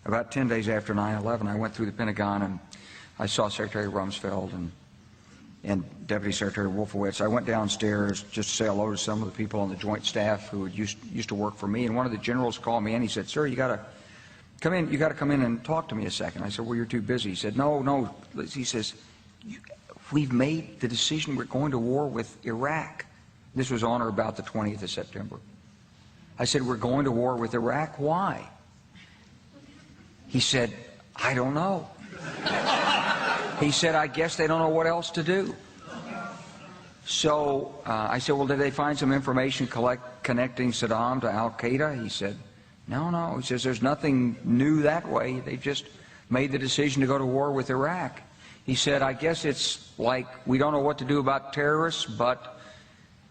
About 10 days after 9/11, I went through the Pentagon and I saw Secretary Rumsfeld and Deputy Secretary Wolfowitz. I went downstairs just to say hello to some of the people on the Joint Staff who used to work for me, and one of the generals called me in. He said, "Sir, you got to come in. You got to come in and talk to me a second." I said, "Well, you're too busy." He said, "No." He says, "We've made the decision. We're going to war with Iraq." This was on or about the 20th of September. I said, "We're going to war with Iraq. Why?" He said, "I don't know." He said, "I guess they don't know what else to do." So I said, "Well, did they find some information connecting Saddam to Al-Qaeda?" He said, No. He says, "There's nothing new that way. They just made the decision to go to war with Iraq." He said, "I guess it's like we don't know what to do about terrorists, but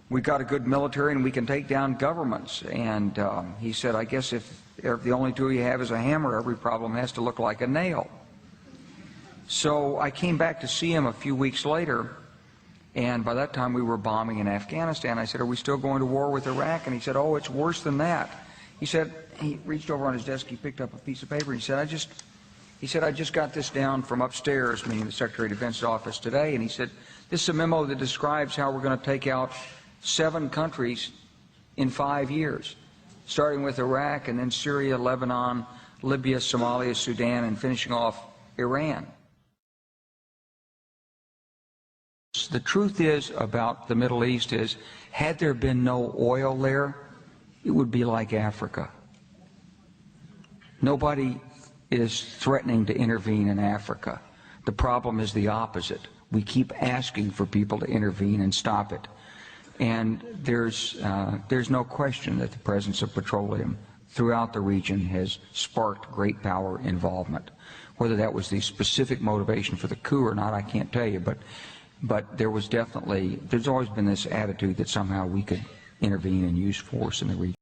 we've got a good military and we can take down governments." And he said, "I guess if the only tool you have is a hammer, every problem has to look like a nail." So I came back to see him a few weeks later, and by that time we were bombing in Afghanistan. I said, "Are we still going to war with Iraq?" And he said, "Oh, it's worse than that." He said, he reached over on his desk, he picked up a piece of paper, and he said, I just got this down from upstairs," meaning the Secretary of Defense's office today, and he said, "This is a memo that describes how we're going to take out 7 countries in 5 years, starting with Iraq and then Syria, Lebanon, Libya, Somalia, Sudan, and finishing off Iran." The truth is about the Middle East is, had there been no oil there, it would be like Africa. Nobody is threatening to intervene in Africa. The problem is the opposite. We keep asking for people to intervene and stop it. And there's no question that the presence of petroleum throughout the region has sparked great power involvement. Whether that was the specific motivation for the coup or not, I can't tell you, but there's always been this attitude that somehow we could intervene and use force in the region.